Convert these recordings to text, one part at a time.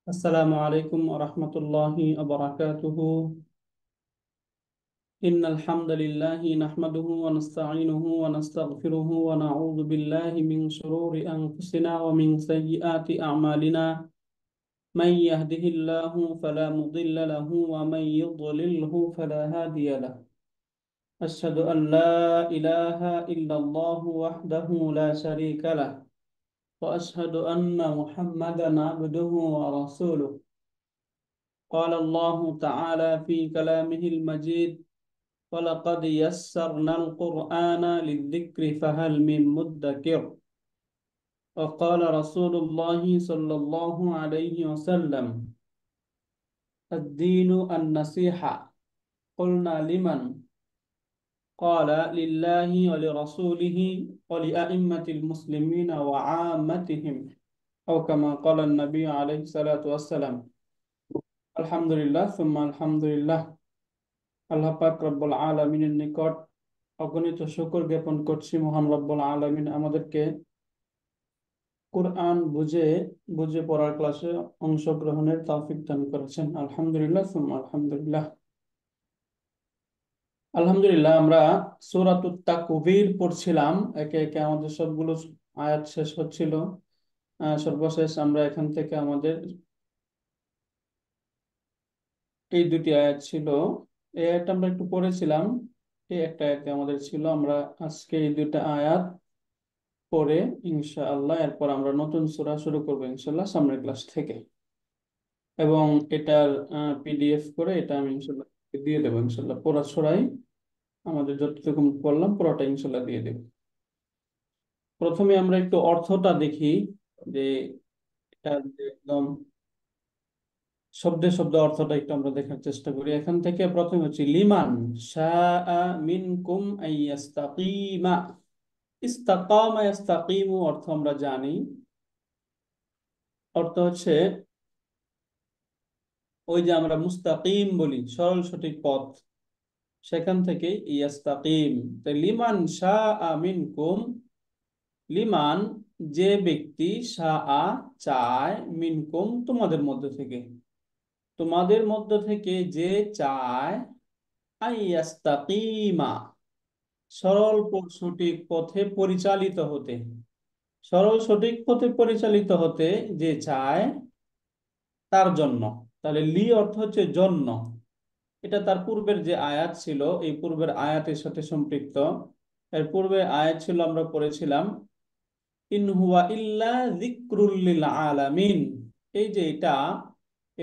السلام عليكم ورحمة الله وبركاته. إن الحمد لله نحمده ونستعينه ونستغفره ونعوذ بالله من شرور أنفسنا ومن سيئات أعمالنا. من يهده الله فلا مضل له ومن يضلله فلا هادي له. أشهد أن لا إله إلا الله وحده لا شريك له، وأشهد أن محمدا عبده ورسوله. قال الله تعالى في كلامه المجيد: ولقد يسرنا القرآن للذكر فهل من مدكر. وقال رسول الله صلى الله عليه وسلم: الدين النصيحة. قلنا: لمن؟ قال: لله ولرسوله ولأئمة المسلمين وعامتهم، أو كما قال النبي عليه الصلاة والسلام. الحمد لله ثم الحمد لله। আল্লাহ পাক রব্বুল আলামিনের নিকট অগণিত শুকর জ্ঞাপন করছি। মহান রব্বুল আলামিন আমাদেরকে কোরআন বুঝে বুঝে পড়ার ক্লাসে অংশগ্রহণের তৌফিক দান করেছেন। আলহামদুলিল্লাহ সুম্মা আলহামদুলিল্লাহ। আলহামদুলিল্লাহ, আমরা সূরাতুত তাকবীর পড়ছিলাম। একে একে আমাদের সবগুলো আয়াত শেষ হচ্ছিল। সর্বশেষ আমরা এখান থেকে আমাদের এই দুটি আয়াত ছিল। এই আয়াতটা আমরা একটু পড়েছিলাম। এই একটা আয়াতে আমাদের ছিল। আমরা আজকে এই দুটা আয়াত পরে ইনশাআল্লাহ এরপর আমরা নতুন সূরা শুরু করবো ইনশাআল্লাহ সামনের ক্লাস থেকে। এবং এটার পিডিএফ করে এটা আমি ইনশাআল্লাহ দিয়ে দেবো। ইনশাআল্লাহ পুরো সূরাই আমাদের যতটুকু পড়লাম পুরোটা ইনশাআল্লাহ দিয়ে দেবো। প্রথমে আমরা একটু অর্থটা দেখি যে এটা যে একদম শব্দে শব্দ অর্থটা একটু আমরা দেখার চেষ্টা করি। এখান থেকে প্রথমে হচ্ছে লিমান শাআ মিনকুম আইয়াস্তাকিমা। ইস্তাকামা ইস্তাকিমু অর্থ আমরা জানি। অর্থ হচ্ছে ওই যে আমরা মুস্তাকিম বলি, সরল সঠিক পথ, সেখান থেকে ইয়াস্তাকিম। তো লিমান শাআ মিনকুম, লিমান যে ব্যক্তি, শাআ চায়, মিনকুম তোমাদের মধ্য থেকে, তোমাদের মধ্য থেকে যে চায়, আইয়াস্তাকিমা সরল সঠিক পথে পরিচালিত হতে, সরল সঠিক পথে পরিচালিত হতে যে চায় তার জন্য। তাহলে লি অর্থ হচ্ছে জন্য। এটা তার পূর্বের যে আয়াত ছিল এই পূর্বের আয়াতের সাথে সম্পৃক্ত। এর পূর্বে আয়াত ছিল, আমরা পড়েছিলাম ইন হুয়া ইল্লা যিকরুল লিল আলামিন। এই যে এটা,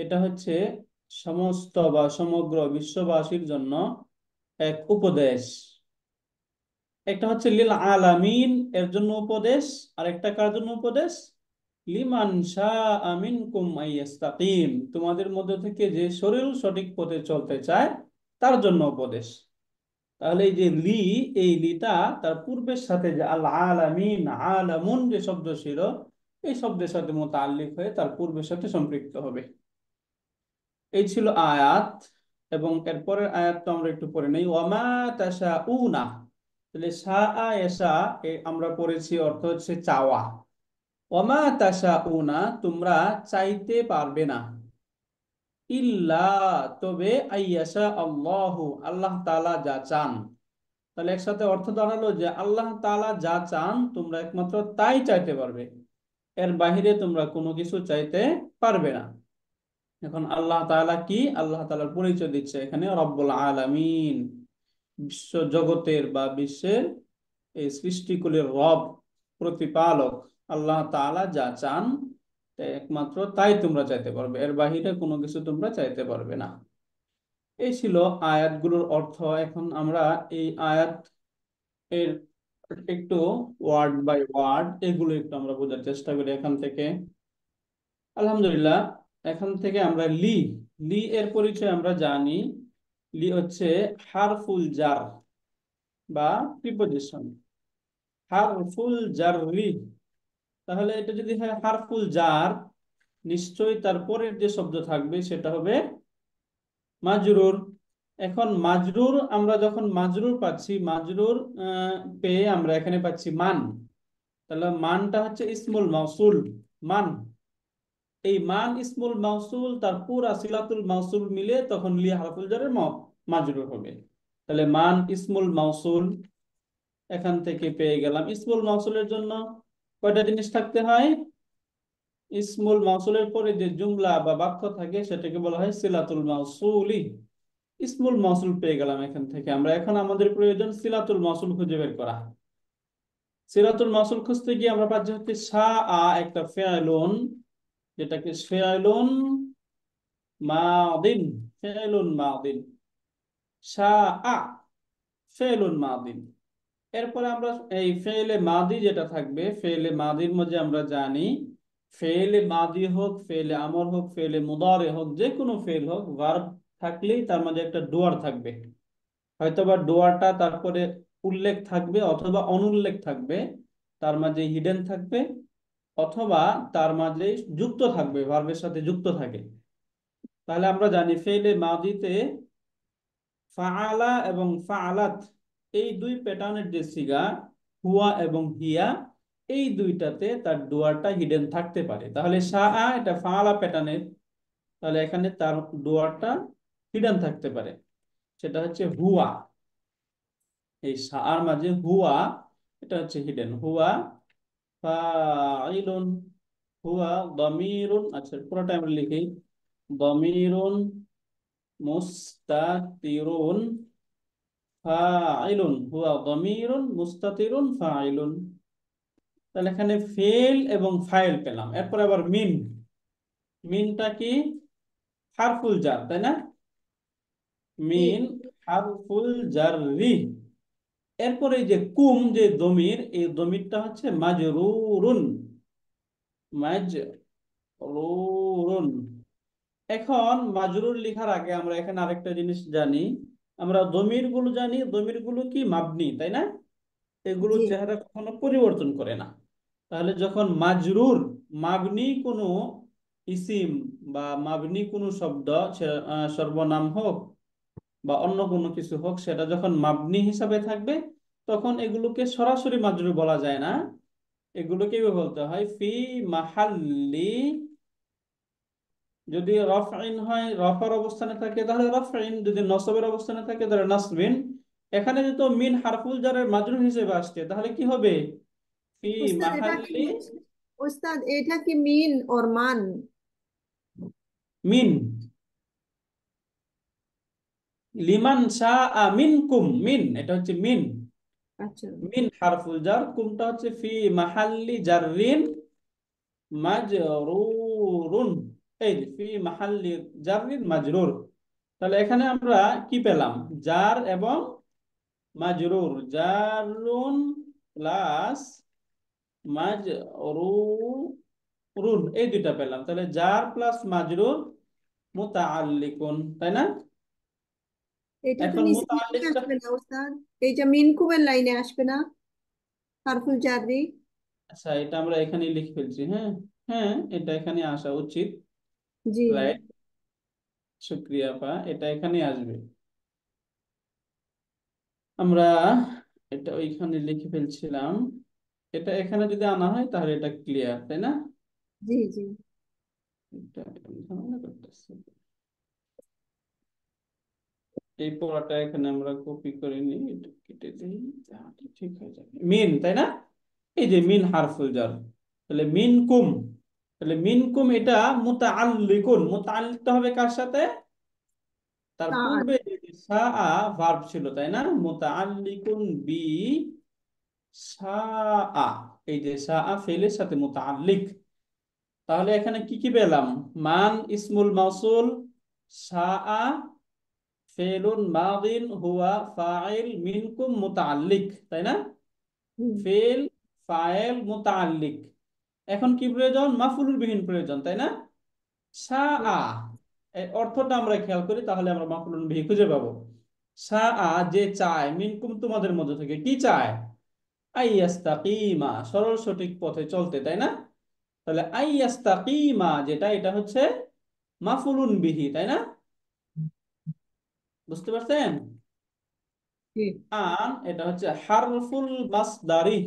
এটা হচ্ছে সমস্ত বা সমগ্র বিশ্ববাসীর জন্য এক উপদেশ। একটা হচ্ছে লিল আলামিন এর জন্য উপদেশ, আর একটা কার জন্য উপদেশ? লিমান শাআ মিনকুম আইয়াস্তাকিম, তোমাদের মধ্য থেকে যে সরল সঠিক পথে চলতে চায় তার জন্য উপদেশ। তাহলে এই যে লি, এই লিটা তার পূর্বের সাথে যে আল আলামিন, আলামুন যে শব্দ ছিল এই শব্দের সাথে মুতাআল্লিক হয়ে তার পূর্বের সাথে সম্পৃক্ত হবে। এই ছিল আয়াত। এবং এরপরের আয়াত তো আমরা একটু পড়ে নেই। ওয়ামা তাশাউনা, তাহলে শাআ ইয়াশা আমরা পড়েছি অর্থ হচ্ছে চাওয়া। ওয়ামা তাশাউনা তোমরা চাইতে পারবে না, ইল্লা তবে আইয়াশা আল্লাহু আল্লাহ তাআলা যা চান। তাহলে একসাথে অর্থ দাঁড়ালো যে আল্লাহ তাআলা যা চান তোমরা একমাত্র তাই চাইতে পারবে, এর বাহিরে তোমরা কোনো কিছু চাইতে পারবে না। এখন আল্লাহ তাআলা কি? আল্লাহ তাআলার পরিচয় দিচ্ছে এখানে রব্বুল আলামিন, বিশ্ব জগতের বা বিশ্বের এই সৃষ্টিকুলের রব, প্রতিপালক। আল্লাহ তাআলা যা চান একমাত্র তাই তোমরা চাইতে পারবে, এর বাহিরে কোনো কিছু তোমরা চাইতে পারবে না। এই ছিল আয়াতগুলোর অর্থ। এখন আমরা এই আয়াত এর একটু ওয়ার্ড বাই ওয়ার্ড এগুলো একটু আমরা বোঝার চেষ্টা করি এখান থেকে। আলহামদুলিল্লাহ, এখান থেকে আমরা লি, লি এর পরিচয় আমরা জানি। লি হচ্ছে হারফুল জার বা প্রিপজিশন, হারফুল জাররি। তাহলে এটা যদি হয় হারফুল জার, নিশ্চয়ই তারপরের যে শব্দ থাকবে সেটা হবে মাজরুর। এখন মাজরুর, আমরা যখন মাজরুর পাচ্ছি, মাজরুর পেয়ে আমরা এখানে পাচ্ছি মান। তাহলে মানটা হচ্ছে ইসমুল মাউসুল, মান। এই মান ইসমুল মাউসুল তার পুরা সিলাতুল মাউসুল মিলে তখন লি হারফুল জারের মাজরুর হবে। তাহলে মান ইসমুল মাউসুল এখান থেকে পেয়ে গেলাম। ইসমুল মাউসুলের জন্য কয়টা জিনিস থাকতে হয়? ইসমুল মাউসুলের পরে যে জুমলা বা বাক্য থাকে সেটাকে বলা হয় সিলাতুল মাউসুলি। ইসমুল মাউসুল পেয়ে গেলাম এখান থেকে। আমরা এখন আমাদের প্রয়োজন সিলাতুল মাউসুল খুঁজে বের করা। সিলাতুল মাউসুল খুঁজতে গিয়ে আমরা পাচ্ছি হচ্ছে শাআ একটা ফেআলুন, যেটাকে ফেআলুন মাদিন, ফেআলুন মাদিন, শাআ ফেআলুন মাদিন। এরপরে আমরা এই ফেলে মাদি যেটা থাকবে, ফেলে মাদির মধ্যে আমরা জানি ফেলে মাদি হোক, ফেলে আমর হোক, ফেলে মুদারে হোক, যে কোনো ফেল হোক, ভার্ব থাকলেই তার মাঝে একটা ডুয়ার থাকবে। হয়তোবা ডুয়ারটা তারপরে উল্লেখ থাকবে অথবা অনুল্লেখ থাকবে, তার মাঝে হিডেন থাকবে, অথবা তার মাঝে যুক্ত থাকবে, ভার্বের সাথে যুক্ত থাকে। তাহলে আমরা জানি ফেলে মাদিতে ফাআলা এবং ফাআলাত এই দুই প্যাটার্নের যে সিগা, হুয়া এবং হিয়া, এই দুইটাতে তার ডুয়ারটা হিডেন থাকতে পারে। তাহলে শাআ এটা ফাআলা প্যাটার্নের, তাহলে এখানে তার ডুয়ারটা হিডেন থাকতে পারে, সেটা হচ্ছে হুয়া। এই শাআর মাঝে হুয়া, এটা হচ্ছে হিডেন। হুয়া ফাইলুন, হুয়া দমিরুন, আচ্ছা পুরোটা আমরা লিখি, দমিরুন মুস্তাতিরুন ফাইলুন, হুয়া দমিরুন মুস্তাতিরুন ফাইলুন। তাহলে এখানে ফেল এবং ফাইল পেলাম। এরপর আবার মিন, মিনটা কি? হারফুল জার, তাই না? জি। মিন হারফুল জাররি। এরপরে এই যে কুম যে দমির, এই দমিরটা হচ্ছে মাজরুরুন, মাজরুরুন। এখন মাজরুর লেখার আগে আমরা এখানে আরেকটা জিনিস জানি। আমরা দমির গুলো জানি, দমির গুলো কি মাবনি, তাই না? এগুলোর জি। চেহারা কখনো পরিবর্তন করে না। তাহলে যখন মাজরুর, মাবনি কোনো ইসিম বা মাবনি কোনো শব্দ, সর্বনাম হোক বা অন্য কোনো কিছু হোক, সেটা যখন মাবনি হিসাবে থাকবে তখন এগুলোকে সরাসরি মাজরুর বলা যায় না। এগুলোকে এভাবে বলতে হয় ফি মাহাল্লি, যদি রফইন হয় রফার অবস্থানে থাকে তাহলে রফইন, যদি নসবের অবস্থানে থাকে তাহলে নাসবিন। এখানে যেহেতু মিন হারফুল জারের মাজরুর হিসেবে আসছে তাহলে কি হবে? ফি উস্তাদ এটা কি মাহাল্লি উস্তাদ এটা কি মিন और মান? মিন, লিমান শাআ মিনকুম, মিন এটা হচ্ছে মিন। আচ্ছা। মিন হারফুল জার, কুমটা হচ্ছে ফি মাহাল্লি জাররিন মাজরুরুন। এই যে ফি মাহাল্লি জাররিন মাজরুর। তাহলে এখানে আমরা কি পেলাম? জার এবং মাজরুর, জারুন প্লাস মাজরুরুন, এই দুইটা পেলাম। তাহলে জার প্লাস মাজরুর মুতাআল্লিকুন, তাই না? এটা তো এখন নিচে লাইনে মুতাআল্লিকটা, আসবে না উস্তাদ? এইটা মিন কুবের লাইনে আসবে না? হারফুল জাররি। আচ্ছা এটা আমরা এখানেই লিখে ফেলছি, হ্যাঁ। হ্যাঁ, এটা এখানে আসা উচিত। জি। রাইট, শুক্রিয়া আপা, এটা এখানে আসবে। আমরা এটা ওইখানে লিখে ফেলছিলাম, এটা এখানে যদি আনা হয় তাহলে এটা ক্লিয়ার, তাই না? জি। জি। এটা ঝামেলা করতেছে। এই পড়াটা এখানে আমরা কপি করে নিই, এটা কেটে দিই, তাহলে ঠিক হয়ে যাবে। মিন, তাই না? এই যে মিন হারফুল জার, তাহলে মিন কুম। তাহলে মিন কুম এটা মুতাআল্লিকুন, মুতাআল্লিকটা হবে কার সাথে? তার তা পূর্বে যে সাআ ভার্ব ছিল, তাই না? মুতাআল্লিকুন বি সাআ, এই যে সাআ ফেলের সাথে মুতাআল্লিক। তাহলে এখানে কি কি পেলাম? মান ইসমুল মাউসুল, সাআ ফেলুন মাদিন, হুয়া ফাইল, মিনকুম মুতাআল্লিক, তাই না? হুম। ফেল, ফাইল, মুতাআল্লিক। এখন কি প্রয়োজন? মাফউলুল বিহিন প্রয়োজন, তাই না? হুম। শাআ, এই অর্থটা আমরা খেয়াল করি তাহলে আমরা মাফউলুল বিহি খুঁজে পাবো। শাআ যে চায়, মিনকুম তোমাদের মধ্যে থেকে কি চায়? আইয়াস্তাকিমা সরল সঠিক পথে চলতে, তাই না? তাহলে আইয়াস্তাকিমা যেটা, এটা হচ্ছে মাফউলুন বিহি, তাই না? বুঝতে পারছেন? জি। আন এটা হচ্ছে হারফুল মাসদারি,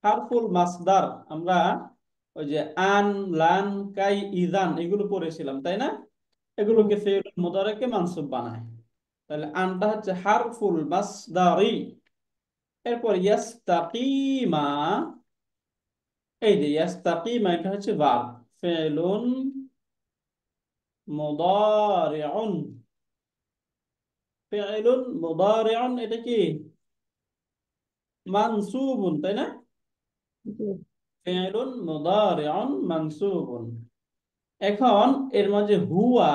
হারফুল মাসদার। আমরা ওই যে আন, লান, কাই, ইদান এগুলো পড়েছিলাম তাই না? হুম। এগুলোকে ফেউল মুদারেকে মানসুব বানায়। তাহলে আনটা হচ্ছে হারফুল মাসদারি। এরপর ইয়াস্তাকিমা, এই যে ইয়াস্তাকিমা এটা হচ্ছে ভার্ব। ফেলুন মুদারিউন, ফেলুন মুদারিউন এটা কি? মানসুবুন তাই না? জি। ফেলুন মুদারিউন মানসুবুন। এখন এর মাঝে হুয়া,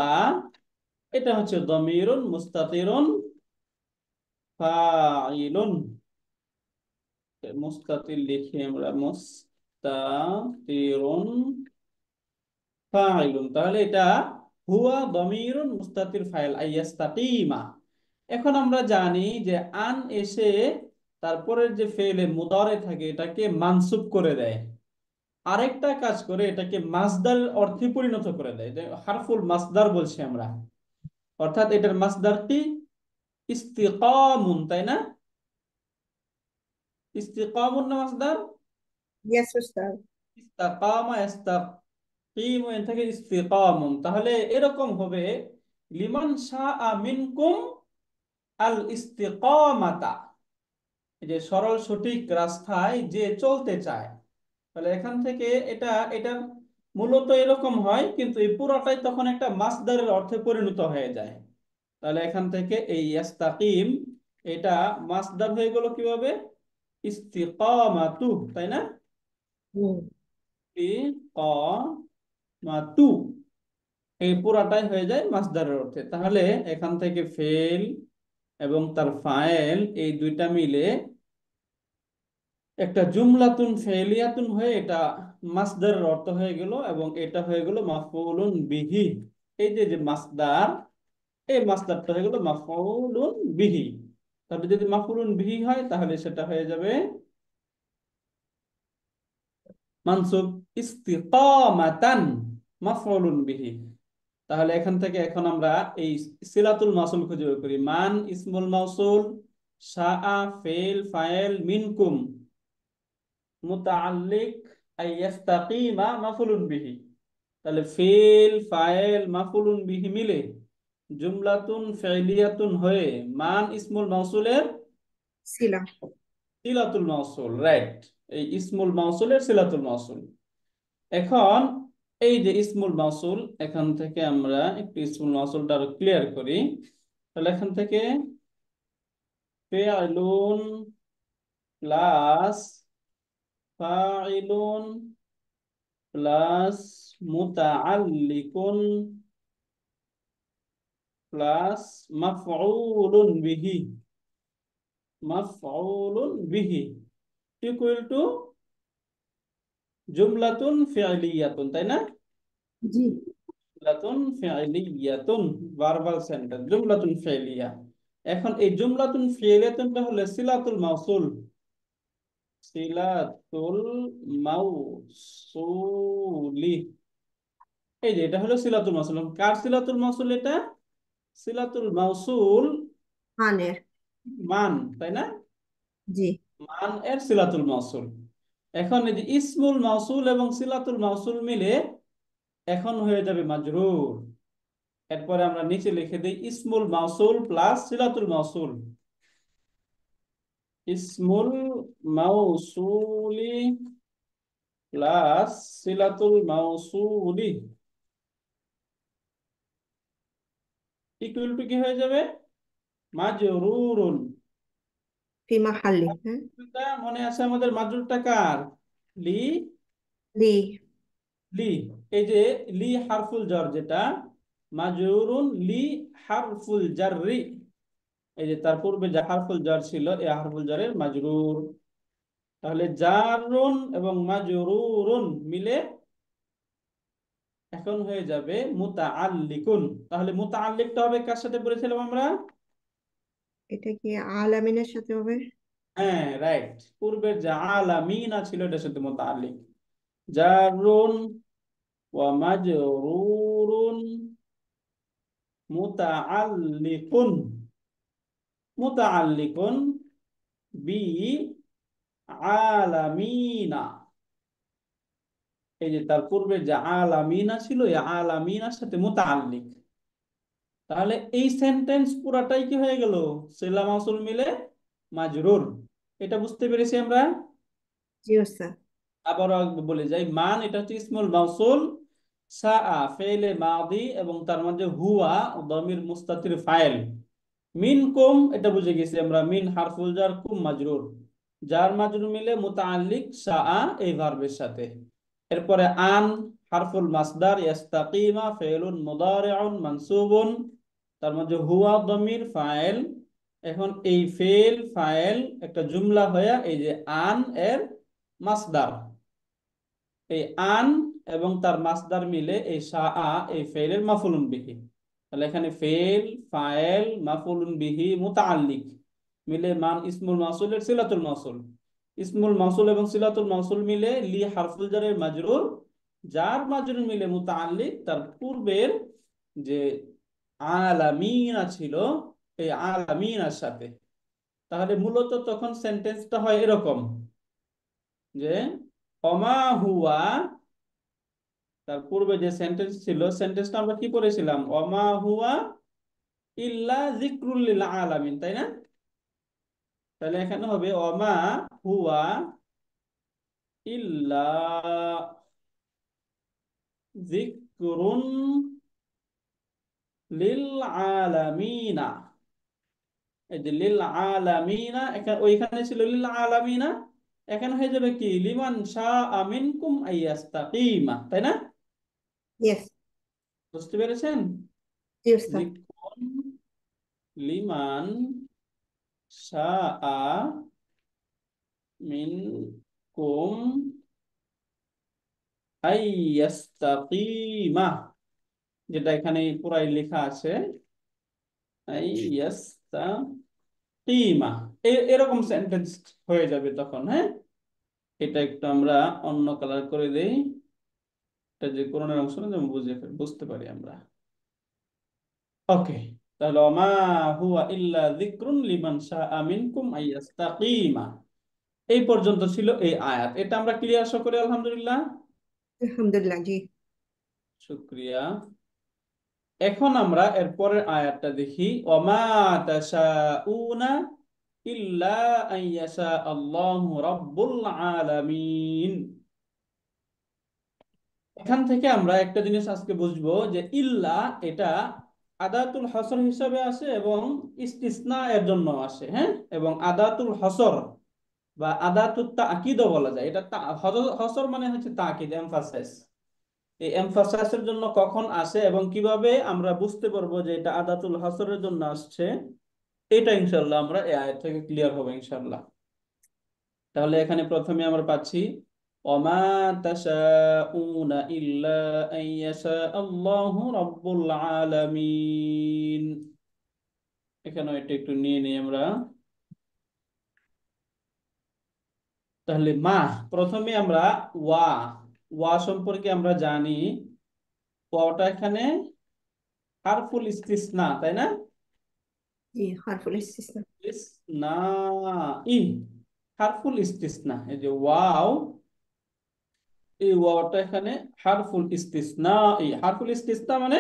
এটা হচ্ছে দমিরুন মুস্তাতিরুন ফাইলুন। মুস্তাতির লিখি আমরা, মুস্তাতিরুন ফাইলুন। তাহলে এটা হুয়া দমিরুন মুস্তাতির ফাইল আইয়াস্তাকিমা। এখন আমরা জানি যে আন এসে তারপরের যে ফেলে মুদারে থাকে এটাকে মানসুব করে দেয়, আরেকটা কাজ করে এটাকে মাসদার অর্থে পরিণত করে দেয়, যে হারফুল মাসদার বলছি আমরা। অর্থাৎ এটার মাসদারটি ইস্তিকামুন তাই না? ইস্তিকামুন না মাসদার? ইয়েস উস্তাদ। ইস্তাকামা ইস্তাকিমু এর থেকে ইস্তিকামুন, তাহলে এরকম হবে লিমান শাআ মিনকুম আল ইস্তিকামাতা, এই যে সরল সঠিক রাস্তায় যে চলতে চায়। তাহলে এখান থেকে এটা এটার মূলত এরকম হয়, কিন্তু এই পুরোটাই তখন একটা মাসদারের অর্থে পরিণত হয়ে যায়। তাহলে এখান থেকে এই ইস্তাকিম এটা মাসদার হয়ে গেল কিভাবে? ইস্তিকামাতু তাই না? হুম। ইস্তিকামাতু, এই পুরাটাই হয়ে যায় মাসদারের অর্থে। তাহলে এখান থেকে ফেল এবং তার ফাইল এই দুইটা মিলে একটা জুমলাতুন ফেলিয়াতুন হয়ে এটা মাসদারের অর্থ হয়ে গেল, এবং এটা হয়ে গেল মাফউলুন বিহি। এই যে যে মাসদার, এই মাসদারটা হয়ে গেল মাফউলুন বিহি। তাহলে যদি মাফউলুন বিহি হয় তাহলে সেটা হয়ে যাবে মানসুব ইস্তিকামাতান মাফউলুন বিহি। তাহলে এখান থেকে এখন আমরা এই সিলাতুল মাউসুল খুঁজে বের করি। মান ইসমুল মাউসুল, শাআ ফেল ফাইল, মিনকুম মুতাআল্লিক আইয়াস্তাকিমা মাফউলুন বিহি। তাহলে ফেল ফাইল মাফউলুন বিহি মিলে জুমলাতুন ফেলিয়াতুন হয়ে মান ইসমুল মাউসুলের ছিলাম। সিলাতুল মাউসুল, রাইট। এই ইসমুল মাউসুলের সিলাতুল মাউসুল। এখন এই যে ইসমুল মাউসুল, এখান থেকে আমরা একটু ইসমুল মাউসুলটা আরো ক্লিয়ার করি। তাহলে এখান থেকে ফেআলুন প্লাস ফাইলুন প্লাস মুতাআল্লিকুন প্লাস মাফউলুন বিহি, মাফউলুন বিহি ইকুয়াল টু জুমলাতুন ফি'লিয়াতুন তাই না? জি। জুমলাতুন ফি'লিয়াতুন, ভার্বাল সেন্টেন্স জুমলাতুন ফি'লিয়া। এখন এই জুমলাতুন ফি'লিয়াতুনটা হলো সিলাতুল মাউসুল, সিলাতুল মাউসুলি। এই যে এটা হলো সিলাতুল মাউসুল। কার সিলাতুল মাউসুল এটা? সিলাতুল মাউসুল মানের। মান তাই না? জি। মান এর সিলাতুল মাউসুল। এখন এই যে ইসমুল মাউসুল এবং সিলাতুল মাউসুল মিলে এখন হয়ে যাবে মাজরুর। এরপরে আমরা নিচে লিখে দিই ইসমুল মাউসুল প্লাস সিলাতুল মাউসুল। ইসমুল মাউসুলি প্লাস সিলাতুল মাউসুলি ইকুয়াল টু কি হয়ে যাবে? মাজরুরুন। ফি মাহাল্লি, হ্যাঁ। এটা মনে আছে আমাদের মাজরুরটা কার? লি, লি। লি। এই যে লি হারফুল জার যেটা মাজরুরুন লি হারফুল জাররি, এই যে তার পূর্বে যে হারফুল জার ছিল এই হারফুল জারের মাজরুর। তাহলে জারুন এবং মাজরুরুন মিলে এখন হয়ে যাবে মুতাআল্লিকুন। তাহলে মুতাআল্লিকটা হবে কার সাথে বলেছিলাম আমরা? এটা কি আলামিনের সাথে হবে? হ্যাঁ রাইট, পূর্বের যে আলামিনা ছিল এটার সাথে মুতাআল্লিক। জারুন ওয়া মাজরুরুন মুতাআল্লিকুন, মুতাআল্লিকুন বি আলামিনা। এই যে তার পূর্বে যে আলামিনা ছিল, এই আলামিনার সাথে মুতাআল্লিক। তাহলে এই সেন্টেন্স পুরাটাই কি হয়ে গেল? সিলা মাউসুল মিলে মাজরুর। এটা বুঝতে পেরেছি আমরা। জি ওস্তাদ। আবারও একবার বলে যাই, মান এটা হচ্ছে ইসমুল মাউসুল, সাআ ফেলে মাদি, এবং তার মধ্যে হুয়া দমির মুস্তাতির ফাইল। মিন কুম এটা বুঝে গেছি আমরা, মিন হারফুল জার, কুম মাজরুর। জার মাজরুর মিলে মুতাআল্লিক সাআ এই ভার্বের সাথে। এরপরে আন হারফুল মাসদার, ইয়াস্তাকিমা ফেলুন মুদারিউন মানসুবুন, তার মধ্যে হুয়া দমির ফাইল। এখন এই ফেল ফাইল একটা জুমলা হয়ে এই যে আন এর মাসদার, এই আন এবং তার মাসদার মিলে এই শাআ এই ফেলের মাফুলুন বিহি। তাহলে এখানে ফেল ফাইল মাফুলুন বিহি মুতাআল্লিক মিলে মান ইসমুল মাউসুলের সিলাতুল মাউসুল। ইসমুল মাউসুল এবং সিলাতুল মাউসুল মিলে লি হারফুল জারের মাজরুর, যার মাজরুর মিলে মুতাআল্লিক তার পূর্বের যে আলামিনা ছিল এই আলামিনার সাথে। তাহলে মূলত তখন সেন্টেন্সটা হয় এরকম যে অমা হুয়া, তার পূর্বে যে সেন্টেন্স ছিল সেন্টেন্সটা আমরা কি পড়েছিলাম, ওমা হুয়া ইল্লা যিকরুল লিল আলামিন, তাই না? তাহলে এখানে হবে ওমা হুয়া ইল্লা যিকরুন লিল আলামিনা। এই যে লিল আলামিনা, এখানে ওইখানে ছিল লিল আলামিনা, এখানে হয়ে যাবে কি লিমান শাআ মিনকুম আইয়াস্তাকিমা, তাই না? ইয়েস। বুঝতে পেরেছেন? জি ওস্তাদ। যিকরুন লিমান শাআ মিনকুম আইয়াস্তাকিমা, যেটা এখানে পুরাই লেখা আছে আইয়াস্তাকিমা। এরকম সেন্টেন্স হয়ে যাবে তখন, হ্যাঁ। এটা একটু আমরা অন্য কালার করে দেই, এটা যে কোরআনের অংশ না যেন বুঝতে পারি আমরা। ওকে, তাহলে মা হুয়া ইল্লা যিকরুন লিমান শাআ মিনকুম আইয়াস্তাকিমা। এই পর্যন্ত ছিল এই আয়াত। এটা আমরা ক্লিয়ার করি আলহামদুলিল্লাহ। আলহামদুলিল্লাহ। জি। শুক্রিয়া। এখন আমরা এর পরের আয়াতটা দেখি, ওমা তাশাউনা ইল্লা আইয়াশা আল্লাহু রাব্বুল আলামিন। এখান থেকে আমরা একটা জিনিস আজকে বুঝবো যে ইল্লা এটা আদাতুল হসর হিসাবে আসে এবং ইস্তিসনা এর জন্য আসে, হ্যাঁ। এবং আদাতুল হসর বা আদাতুত তাকিদও বলা যায়। এটা হসর মানে হচ্ছে তাকিদ, এমফাসাইজ। এই এমফাসাইজের জন্য কখন আসে এবং কিভাবে আমরা বুঝতে পারবো যে এটা আদাতুল হাসরের জন্য আসছে, এটা ইনশাল্লাহ আমরা এই আয়াত থেকে ক্লিয়ার হবে ইনশাল্লাহ। তাহলে এখানে প্রথমে আমরা পাচ্ছি ওমা তাশাউনা ইল্লা আইয়াশা আল্লাহু রাব্বুল আলামিন। এখানে এটা একটু নিয়ে নিই আমরা। তাহলে মা, প্রথমে আমরা ওয়া, ওয়া সম্পর্কে আমরা জানি ওয়াটা এখানে হারফুল ইস্তিসনা, তাই না? জি, হারফুল ইস্তিসনা। ইসতিসনা ই, হারফুল ইস্তিসনা। এই যে ওয়াও, এই ওয়াওটা এখানে হারফুল ইস্তিসনা। এই হারফুল ইস্তিসনা মানে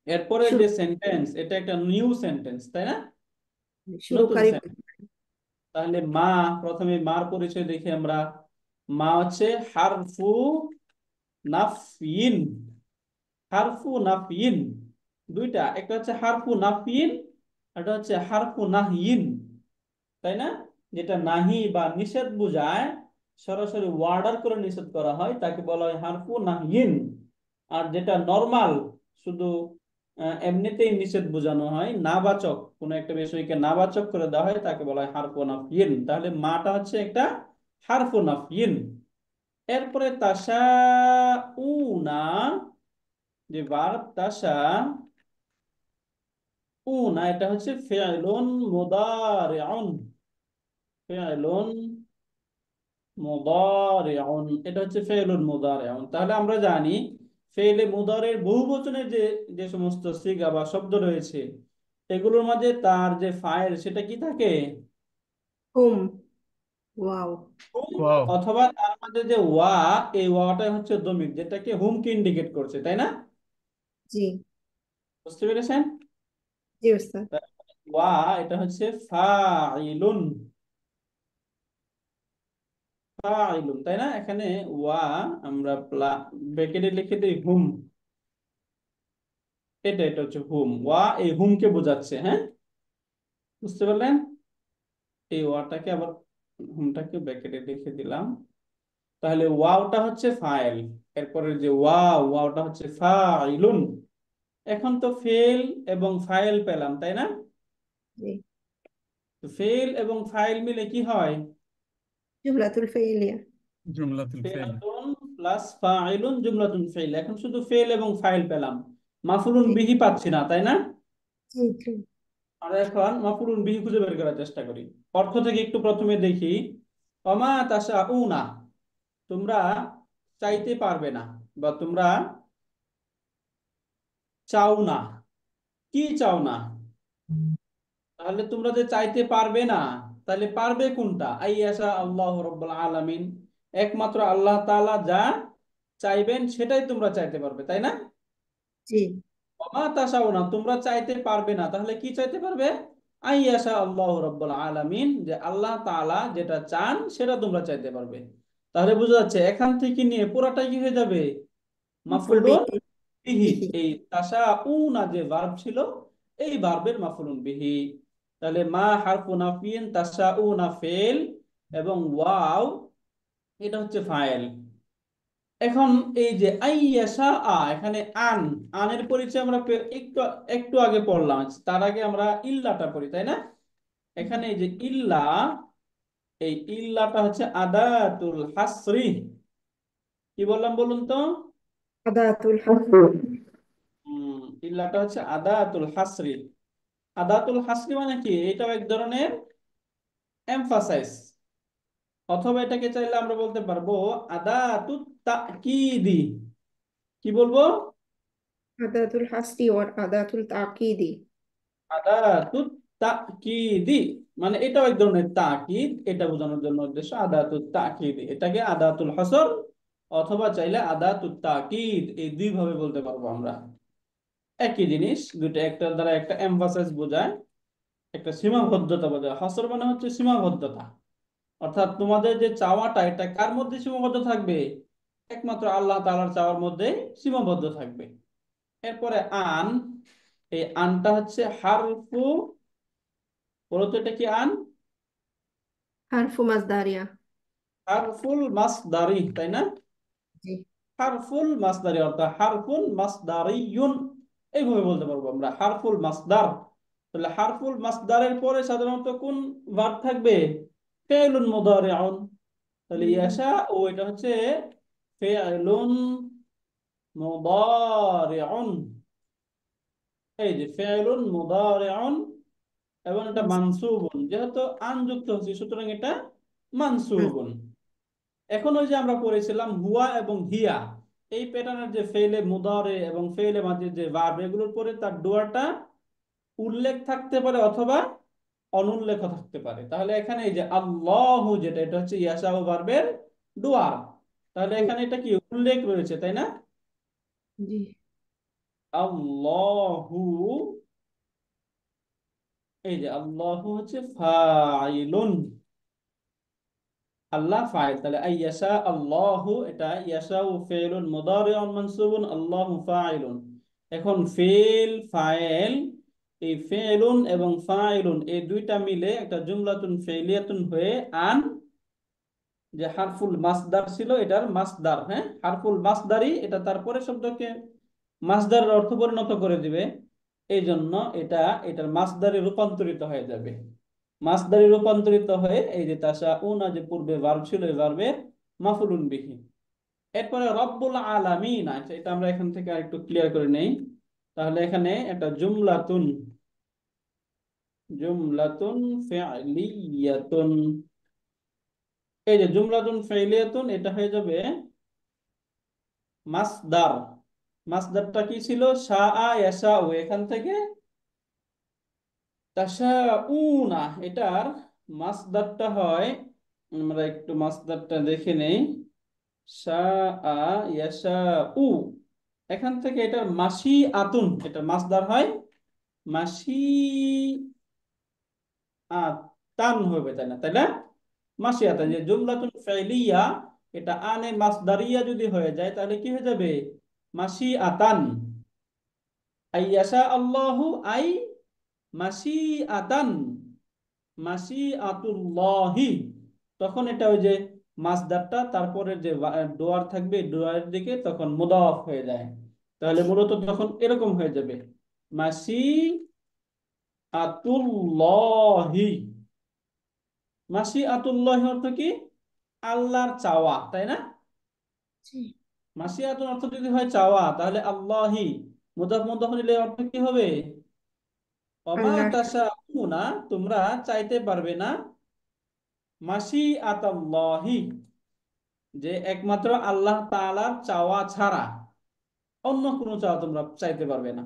এরপরে শুরু, যে সেন্টেন্স এটা একটা নিউ সেন্টেন্স, তাই না? নতুন শুরুকারী। সেন্টেন্স। তাহলে মা, প্রথমে মার পরিচয় দেখি আমরা। মা হচ্ছে হারফু নাফিন। হারফু নাফিন দুইটা, একটা হচ্ছে হারফু নাফিন, একটা হচ্ছে হারফু নাহিন, তাই না? যেটা নাহি বা নিষেধ বোঝায়, সরাসরি ওয়ার্ডার করে নিষেধ করা হয় তাকে বলা হয় হারফু নাহিন। আর যেটা নরমাল, শুধু এমনিতেই নিষেধ বোঝানো হয়, নাবাচক কোন একটা বিষয়কে নাবাচক করে দেওয়া হয় তাকে বলা হয় হারফু নাফিন। তাহলে মাটা হচ্ছে একটা হারফু নাফিন। এরপরে তাসা উনা, যে ভার্ব তাসা উনা, এটা হচ্ছে ফি'লুন মুদারিউন। ফি'লুন মুদারিউন, এটা হচ্ছে ফেলুল মুদারিউন। তাহলে আমরা জানি ফেলে মুদারের বহুবচনের যে যে সমস্ত সিগা বা শব্দ রয়েছে, এগুলোর মাঝে তার যে ফাইল সেটা কি থাকে? হুম। ওয়াও। হুম, ওয়াও। অথবা তার মাঝে যে ওয়া, এই ওয়াটা হচ্ছে দমির যেটাকে হুমকে ইন্ডিকেট করছে, তাই না? জি। বুঝতে পেরেছেন? জি ওস্তাদ। ওয়া এটা হচ্ছে ফাইলুন, ফাইলুন, তাই না? এখানে ওয়া আমরা ব্র্যাকেটে লিখে দিই হুম, এটা হচ্ছে হুম, ওয়া এই হুমকে বোঝাচ্ছে, হ্যাঁ? বুঝতে পারলেন? এই ওয়াটাকে আবার, হুমটাকে ব্র্যাকেটে লিখে দিলাম। তাহলে ওয়াওটা হচ্ছে ফাইল, এরপরে যে ওয়াওটা হচ্ছে ফাইলুন। এখন তো ফেল এবং ফাইল পেলাম, তাই না? জি। তো ফেল এবং ফাইল মিলে কি হয়? জুমলাতুল ফাইলিয়া। জুমলাতুল ফেল। ফেলাতুন প্লাস ফাইলুন জুমলাতুন ফেল। এখন শুধু ফেল এবং ফাইল পেলাম, মাফুলুন জি। বিহি পাচ্ছি না, তাই না? জি জি। আমরা এখন মাফুলুন বিহি খুঁজে বের করার চেষ্টা করি। অর্থ থেকে একটু প্রথমে দেখি। অমা তাশাউনা, তোমরা চাইতে পারবে না, বা তোমরা চাও না। কি চাও না? তাহলে তোমরা যে চাইতে পারবে না, তাহলে পারবে কোনটা? আইয়াশা আল্লাহ রাব্বুল আলামিন, একমাত্র আল্লাহ তাআলা যা চাইবেন সেটাই তোমরা চাইতে পারবে, তাই না? জি। ওমা তাশাউনা, তোমরা চাইতে পারবে না, তাহলে কি চাইতে পারবে? আইয়াশা আল্লাহ রাব্বুল আলামিন, যে আল্লাহ তাআলা যেটা চান সেটা তোমরা চাইতে পারবে। তাহলে বোঝা যাচ্ছে এখান থেকে নিয়ে পুরাটাই কি হয়ে যাবে? মফুল মাফউলুন বিহি। বিহি। বিহি। এই তাশাউনা যে ভার্ব ছিল, এই ভার্বের মাফউলুন বিহি। তাহলে মা হারফু নাফিন, তাশাউনা ফেল, এবং ওয়াও এটা হচ্ছে ফাইল। এখন এই যে আইয়াশা এখানে আনের পরিচয় আমরা একটু একটু আগে পড়লাম, তার আগে আমরা ইল্লাটা পড়ি, তাই না? জি। এখানে এই যে ইল্লা, এই ইল্লাটা হচ্ছে আদাতুল হাসরি। কি বললাম বলুন তো? আদাতুল হাসর। ইল্লাটা হচ্ছে আদাতুল হাসরি। আদাতুল হাসরি মানে কি? এটাও এক ধরনের এমফাসাইজ, অথবা এটাকে চাইলে আমরা বলতে পারবো আদাতুত তাকিদি। কি বলবো? আদাতুল হাসরি ওর আদাতুল তাকিদি। আদাতুত তাকিদি, মানে এটাও এক ধরনের তাকিদ, এটা বোঝানোর জন্য উদ্দেশ্য আদাতুত তাকিদ। এটাকে আদাতুল হাসর অথবা চাইলে আদাতুত তাকিদ, এই দুই ভাবে বলতে পারবো আমরা। একই জিনিস, দুটো একটার দ্বারা একটা এমফাসাইজ বোঝায়, একটা সীমাবদ্ধতা বোঝায়। হাসর মানে হচ্ছে সীমাবদ্ধতা, অর্থাৎ তোমাদের যে চাওয়াটা এটা কার মধ্যে সীমাবদ্ধ থাকবে? একমাত্র আল্লাহ তাআলার চাওয়ার মধ্যে সীমাবদ্ধ থাকবে। এরপরে আন, এই আনটা হচ্ছে হারফু, বলতো এটা কি আন? হারফু মাজদারিয়া। হারফুল মাসদারি, তাই না? জি। হারফুল মাসদারি অর্থাৎ হারফুল মাসদারিয়ুন, এইভাবে বলতে পারবো আমরা হারফুল মাসদার। তাহলে হারফুল মাসদারের পরে সাধারণত কোন ভার্ব থাকবে? ফেলুন মুদারিউন। তাহলে হুম। ইয়াশা ও এটা হচ্ছে ফেলুন মুদারিউন। এই যে ফেলুন মুদারিউন, এবং এটা মানসুবুন, যেহেতু আন যুক্ত হচ্ছে সুতরাং এটা মানসুবুন। এখন ওই যে আমরা পড়েছিলাম হুয়া এবং হিয়া, এই প্যাটার্নের যে ফেলে মুদারে এবং ফেলে মাঝে যে ভার্ব, এগুলোর পরে তার ডুয়ারটা উল্লেখ থাকতে পারে অথবা অনুল্লেখ থাকতে পারে। তাহলে এখানে এই যে আল্লাহু, যেটা এটা হচ্ছে ইয়াশাউ ভার্বের ডুয়ার, তাহলে এখানে এটা কি উল্লেখ রয়েছে, তাই না? জি। আল্লাহু, এই যে আল্লাহু হচ্ছে ফাইলুন, আল্লাহ ফাইল। তাহলে আইয়াশা আল্লাহু, এটা ইয়াশাউ ফেলুন মুদারিউন মানসুবুন, আল্লাহু ফাইলুন। এখন ফেল ফাইল, এই ফেলুন এবং ফাইলুন এই দুইটা মিলে একটা জুমলাতুন ফেলিয়াতুন হয়ে আন, যে হারফুল মাসদার ছিল এটার মাসদার, হ্যাঁ, হারফুল মাসদারি, এটা তারপরে শব্দকে মাসদারের অর্থ পরিণত করে দিবে। এই জন্য এটা এটার মাসদারে রূপান্তরিত হয়ে যাবে। মাসদারে রূপান্তরিত হয়ে এই যে তাশাউনা যে পূর্বে ভার্ব ছিল, এই ভার্বের মাফউলুন বিহি। এরপরে রব্বুল আলামিন, আচ্ছা এটা আমরা এখান থেকে আরেকটু ক্লিয়ার করে নেই। তাহলে এখানে একটা জুমলাতুন, জুমলাতুন ফি'লিয়াতুন, এই যে জুমলাতুন ফি'লিয়াতুন এটা হয়ে যাবে মাসদার। মাসদারটা কি ছিল? শাআ ইয়াশাউ, এখান থেকে তাশাউনা, এটার মাসদারটা হয় আমরা একটু মাসদারটা দেখে নেই। শাআ ইয়াশাউ, এখান থেকে এটা মাসি আতুন, এটা মাসদার হয় মাসি আতান হবে, তাই না? তাই না? মাসি আতান, যে জুমলাতুন ফাইলিয়া, এটা আনে মাসদারিয়া যদি হয়ে যায় তাহলে কি হয়ে যাবে? মাসি আতান। আইয়াশা আল্লাহু আই মাসি আতান, মাসি আতুল্লাহি। তখন এটা ওই যে মাসদারটা তারপরে যে ডোয়ার থাকবে, ডোয়ারের দিকে তখন মুদাফ হয়ে যায়। তাহলে মূলত তখন এরকম হয়ে যাবে, মাসি আতুল্লাহি। মাসি আতুল্লাহি অর্থ কি? আল্লাহর চাওয়া, তাই না? জি। মাসি আতুল অর্থ যদি হয় চাওয়া, তাহলে আল্লাহি মুদাফ মুদাফ নিলে অর্থ কি হবে? অমা আল্লাহর। তাশাউনা, তোমরা চাইতে পারবে না, মাসি আতাল্লাহি, যে একমাত্র আল্লাহ তাআলার চাওয়া ছাড়া অন্য কোনো চাওয়া তোমরা চাইতে পারবে না।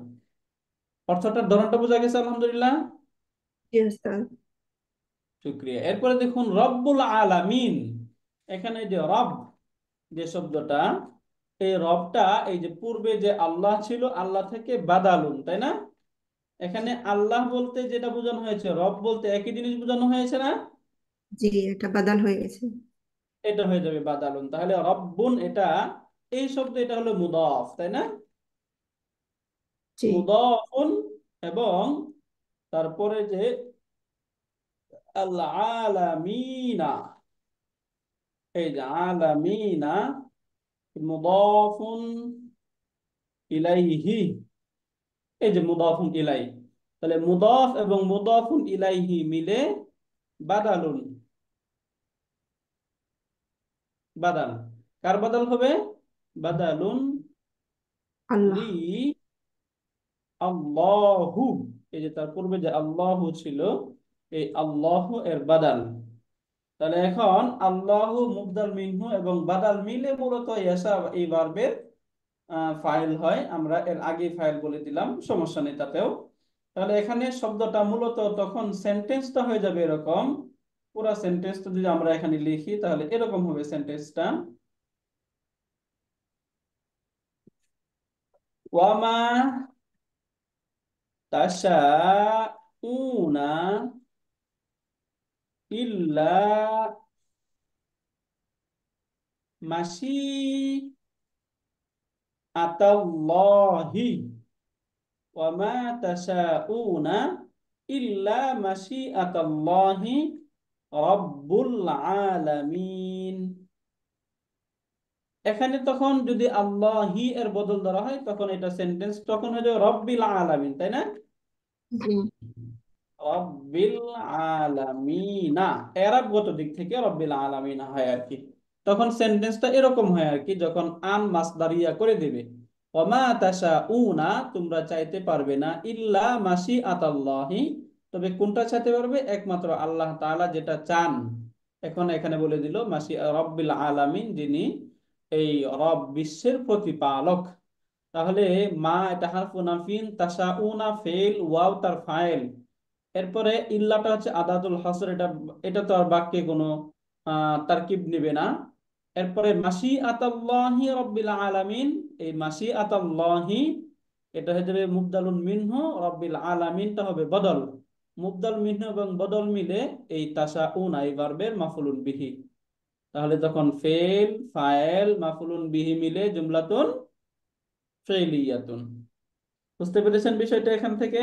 অর্থটার ধরনটা বোঝা গেছে আলহামদুলিল্লাহ। জি ওস্তাদ। শুক্রিয়া। এরপরে দেখুন রব্বুল আলামিন। এখানে যে রব, যে শব্দটা, এই রবটা এই যে পূর্বে যে আল্লাহ ছিল, আল্লাহ থেকে বাদালুন, তাই না? এখানে আল্লাহ বলতে যেটা বোঝানো হয়েছে, রব বলতে একই জিনিস বোঝানো হয়েছে না? জি, এটা বাদাল হয়ে গেছে। এটা হয়ে যাবে বাদালুন। তাহলে রব্বুন এটা, এই শব্দ এটা হলো মুদাফ, তাই না? জি। মুদাফুন, এবং তারপরে যে আল আলামিনা, এই যে আলামিনা মুদাফুন ইলাইহি, এই যে মুদাফুন ইলাই, তাহলে মুদাফ এবং মুদাফুন ইলাইহি মিলে বাদালুন। বাদাল কার বাদাল হবে? বাদালুন আল্লাহ। লি আল্লাহু, এই যে তার পূর্বে যে আল্লাহু ছিল, এই আল্লাহ এর বাদাল। তাহলে এখন আল্লাহু মুবদাল মিনহু এবং বাদাল মিলে মূলত ইয়াশা এই ভার্বের ফাইল হয়। আমরা এর আগে ফাইল বলে দিলাম, সমস্যা নেই তাতেও। তাহলে এখানে শব্দটা মূলত তখন সেন্টেন্সটা হয়ে যাবে এরকম। পুরা সেন্টেন্সটা যদি আমরা এখানে লিখি তাহলে এরকম হবে সেন্টেন্সটা, ওয়ামা তাশাউনা ইল্লা মাশি আতাল্লাহি, ওয়ামা তাশাউনা ইল্লা মাশি আতাল্লাহি রব্বুল আলামিন। এখানে তখন যদি আল্লাহি এর বদল ধরা হয় তখন এটা সেন্টেন্স তখন হয়ে যাবে রব্বিল আলামিন, তাই না? জি। রব্বিল আলামিনা, এরাবগত দিক থেকে রব্বিল আলামিনা হয় আর কি। তখন সেন্টেন্সটা এরকম হয় আর কি, যখন আন মাসদারিয়া করে দেবে। ওমা তাশাউনা, তোমরা চাইতে পারবে না, ইল্লা মাশি আতাল্লাহি, তবে কোনটা চাইতে পারবে? একমাত্র আল্লাহ তাআলা যেটা চান। এখন এখানে বলে দিল মাশি রব্বিল আলামিন, যিনি এই রব বিশ্বের প্রতিপালক। তাহলে মা এটা হারফু নাফিন, তাশাউনা ফেল, ওয়াও তার ফাইল, এরপরে ইল্লাটা হচ্ছে আদাতুল হাসর, এটা এটা তো আর বাক্যে কোনো তারকিব নিবে না। এরপরে মাসি আতাল্লাহি রব্বিল আলামিন, এই মাসি আতাল্লাহি এটা হয়ে যাবে মুবদালুন মিনহু, রব্বিল আলামিনটা হবে বদল। মুবদাল মিনহু এবং বদল মিলে এই তাশাউনা এই ভার্বের মাফুলুন বিহি। তাহলে তখন ফেল ফাইল মাফুলুন বিহি মিলে জুমলাতুন ফেলিয়াতুন। বুঝতে পেরেছেন বিষয়টা এখান থেকে?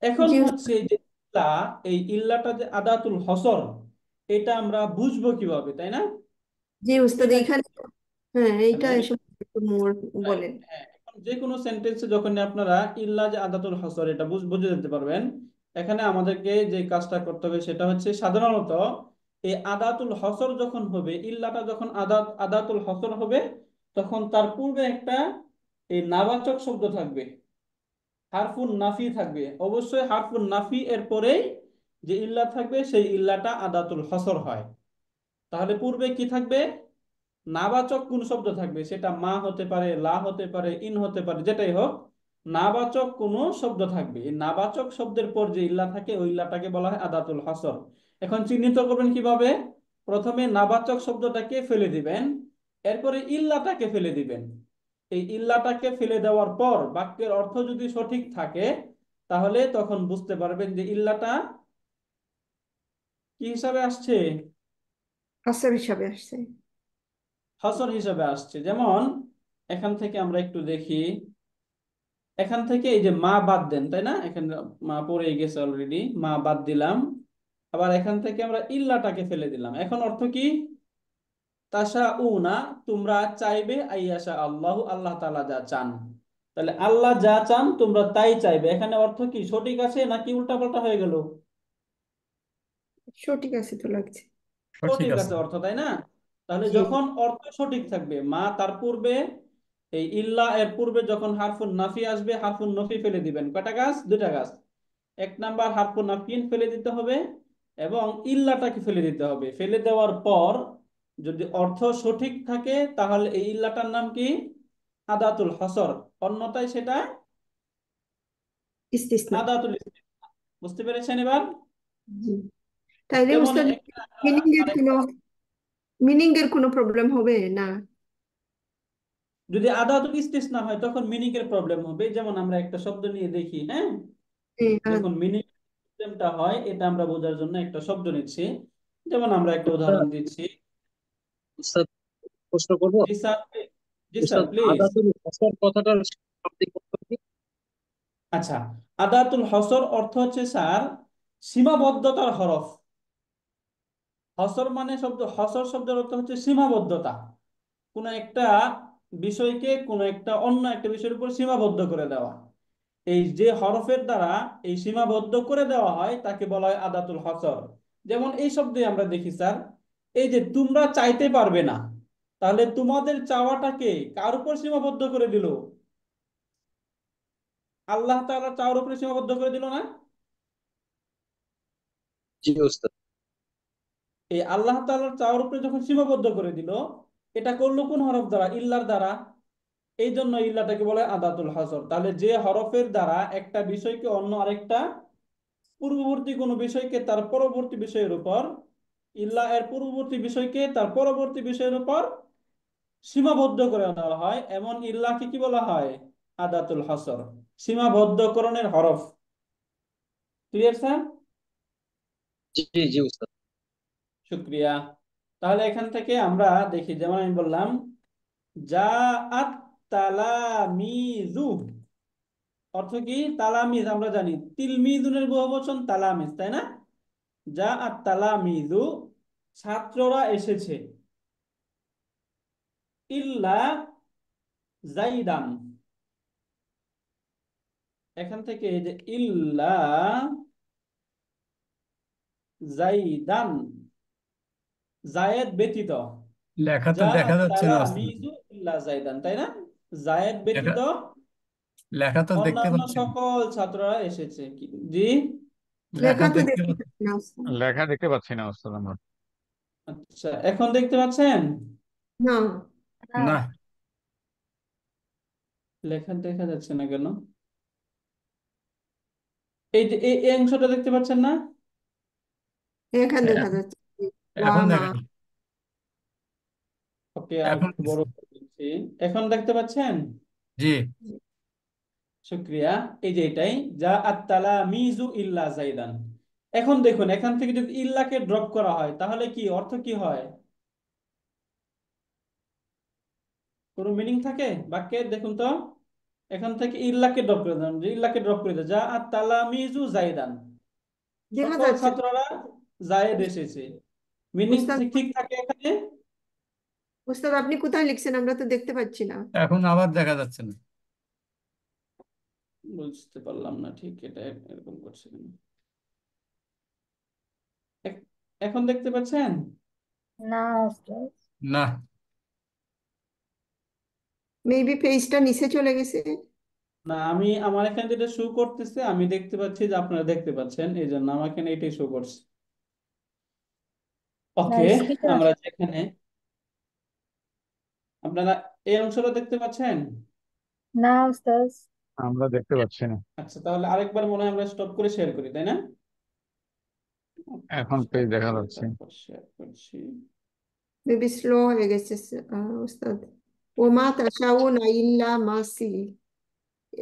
এখন জি হচ্ছে এই যে ইল্লা, এই ইল্লাটা যে আদাতুল হসর, এটা আমরা বুঝবো কিভাবে, তাই না? জি উস্তাদ, এটা এইখানে হ্যাঁ এইটা মানে এসব একটু মোর right, বলেন। হ্যাঁ, এখন যে কোনো সেন্টেন্সে যখন আপনারা ইল্লা যে আদাতুল হসর এটা বুঝে যেতে পারবেন। এখানে আমাদেরকে যে কাজটা করতে হবে সেটা হচ্ছে সাধারণত এই আদাতুল হসর যখন হবে, ইল্লাটা যখন আদাতুল হসর হবে, তখন তার পূর্বে একটা এই নাবাচক শব্দ থাকবে, হারফুন নাফি থাকবে। অবশ্যই হারফুন নাফি এর পরেই যে ইল্লা থাকবে সেই ইল্লাটা আদাতুল হসর হয়। তাহলে পূর্বে কি থাকবে? নাবাচক কোন শব্দ থাকবে, সেটা মা হতে পারে, লা হতে পারে, ইন হতে পারে, যেটাই হোক, নাবাচক কোন শব্দ থাকবে। এই নাবাচক শব্দের পর যে ইল্লা থাকে ওই ইল্লাটাকে বলা হয় আদাতুল হসর। এখন চিহ্নিত করবেন কিভাবে? প্রথমে নাবাচক শব্দটাকে ফেলে দিবেন, এরপরে ইল্লাটাকে ফেলে দিবেন। এই ইল্লাটাকে ফেলে দেওয়ার পর বাক্যের অর্থ যদি সঠিক থাকে, তাহলে তখন বুঝতে পারবেন যে ইল্লাটা কি হিসাবে আসছে, হাসাব হিসাবে আসছে। হসর হিসাবে আসছে। যেমন এখান থেকে আমরা একটু দেখি, এখান থেকে এই যে মা বাদ দেন, তাই না? এখানে মা পড়ে গেছে অলরেডি, মা বাদ দিলাম। আবার এখান থেকে আমরা ইল্লাটাকে ফেলে দিলাম। এখন অর্থ কি? তাশা উনা, তোমরা চাইবে, আইয়াশা আল্লাহ, আল্লাহ তাআলা যা চান। তাহলে আল্লাহ যা চান তোমরা তাই চাইবে, এখানে অর্থ কি সঠিক আছে নাকি উল্টাপাল্টা হয়ে গেল? সঠিক আছে তো লাগছে। সঠিক সঠিক আছে। আছে অর্থ, তাই না? তাহলে জি। যখন অর্থ সঠিক থাকবে, মা তার পূর্বে, এই ইল্লা এর পূর্বে যখন হারফুন নাফি আসবে, হারফুন নফি ফেলে দিবেন। কয়টা কাজ? দুইটা কাজ। এক নাম্বার হারফুন নাফিন ফেলে দিতে হবে, এবং ইল্লাটাকে ফেলে দিতে হবে। ফেলে দেওয়ার পর যদি অর্থ সঠিক থাকে তাহলে এই ইল্লাটার নাম কি? আদাতুল হসর। অন্যথায় সেটা ইস্তিসনা। আদাতুল ইস্তিসনা। বুঝতে পেরেছেন এবার? জি। তাইলে যেমন উস্তাদ, একটা মিনিং এর কোনো আরেকটা, প্রবলেম হবে না? যদি আদাতুল ইস্তিসনা হয় তখন মিনিং এর প্রবলেম হবে। যেমন আমরা একটা শব্দ নিয়ে দেখি, হ্যাঁ? হ্যাঁ। দেখুন মিনিং প্রবলেমটা হয় এটা আমরা বোঝার জন্য একটা শব্দ নিচ্ছি। যেমন আমরা একটা উদাহরণ দিচ্ছি। উস্তাদ, প্রশ্ন করবো? জি স্যার, জি স্যার উস্তাদ, প্লিজ। আদাতুল হসর কথাটার শাব্দিক অর্থ কি? আচ্ছা, আদাতুল হসর অর্থ হচ্ছে স্যার সীমাবদ্ধতার হরফ। হসর মানে শব্দ, হসর শব্দের অর্থ হচ্ছে সীমাবদ্ধতা। কোনো একটা বিষয়কে কোনো একটা অন্য একটা বিষয়ের উপর সীমাবদ্ধ করে দেওয়া। এই যে হরফের দ্বারা এই সীমাবদ্ধ করে দেওয়া হয় তাকে বলা হয় আদাতুল হসর। যেমন এই শব্দে আমরা দেখি স্যার, এই যে তোমরা চাইতে পারবে না, তাহলে তোমাদের চাওয়াটাকে কার উপর সীমাবদ্ধ করে দিল? আল্লাহ তাআলা চাওয়ার উপরে সীমাবদ্ধ করে দিল না? জি উস্তাদ। এই আল্লাহ তাআলার চাওয়ার উপরে যখন সীমাবদ্ধ করে দিল, এটা করলো কোন হরফ দ্বারা? ইল্লার দ্বারা। এই জন্য ইল্লাটাকে বলে আদাতুল হাসর। তাহলে যে হরফের দ্বারা একটা বিষয়কে অন্য আরেকটা, পূর্ববর্তী কোনো বিষয়কে তার পরবর্তী বিষয়ের উপর, ইল্লা এর পূর্ববর্তী বিষয়কে তার পরবর্তী বিষয়ের উপর সীমাবদ্ধ করে দেওয়া হয়, এমন ইল্লাকে কি বলা হয়? আদাতুল হাসর, সীমাবদ্ধকরণের হরফ। Clear sir? জি জি উস্তাদ। শুক্রিয়া। তাহলে এখান থেকে আমরা দেখি, যেমন আমি বললাম জাআত তালামিজু, অর্থ কি? তালামিজ আমরা জানি তিলমিজুনের বহুবচন তালামিজ, তাই না? জাআত তালামিজু, ছাত্ররা এসেছে। ইল্লা জাইদান, এখান থেকে এই যে ইল্লা জাইদান, জায়েদ ব্যতীত। লেখাতে দেখা জাআত যাচ্ছে না ওস্তাদ। তালামিজু ইল্লা জাইদান, তাই না? জায়েদ লেখা ব্যতীত লেখা তো দেখতে অন্যান্য পাচ্ছি না। সকল ছাত্ররা এসেছে। জি। লেখা লেখা তো দেখতে দেখতে পাচ্ছি পাচ্ছি না উস্তাদ। লেখা দেখতে পাচ্ছি না ওস্তাদ আমরা। আচ্ছা, এখন দেখতে পাচ্ছেন? না। না। লেখা দেখা যাচ্ছে না কেন? এই যে এই অংশটা দেখতে পাচ্ছেন না? এখানে দেখা এখন যাচ্ছে। ওয়া এখন মা। দেখা যাচ্ছে। ওকে, আর এখন একটু বড় করে দিচ্ছি। এখন দেখতে পাচ্ছেন? জি। শুক্রিয়া। এই যে এটাই, যা আত্তালা মিজু ইল্লা জাইদান। এখন দেখুন এখান থেকে যদি ইল্লাকে ড্রপ করা হয় তাহলে কি অর্থ কি হয়? কোনো মিনিং থাকে বাক্যে? দেখুন তো, এখান থেকে ইল্লাকে ড্রপ করে দেন, যে ইল্লাকে ড্রপ করে দেন, যা আত্তালা মিজু জাইদান, দেখা সকল যাচ্ছে না। ছাত্ররা জায়েদ এসেছে। মিনিং উস্তাদ, ঠিক ঠিক থাকে এখানে? উস্তাদ আপনি কোথায় লিখছেন, আমরা তো দেখতে পাচ্ছি না। এখন আবার দেখা যাচ্ছে না। বুঝতে পারলাম না ঠিক এটা এরকম করছে কেন। এখ- এখন দেখতে পাচ্ছেন? না উস্তাদ। না। মেবি পেজটা নিচে চলে গেছে। না, আমি আমার এখানে যেটা শো করতেছে আমি দেখতে পাচ্ছি যে আপনারা দেখতে পাচ্ছেন, এই জন্য আমার এখানে এটাই শো করছে। না ওকে, স্ক্রিনে আমরা যেখানে, আপনারা এই অংশটা দেখতে পাচ্ছেন? না উস্তাদ। আমরা দেখতে পাচ্ছি না। আচ্ছা, তাহলে আরেকবার মনে হয় আমরা স্টপ করে শেয়ার করি, তাই না? এখন পেজ দেখা যাচ্ছে। তারপর শেয়ার করছি। মেবি স্লো হয়ে গেছে ওস্তাদ। ওমা তাশাউনা ইল্লা মাসি,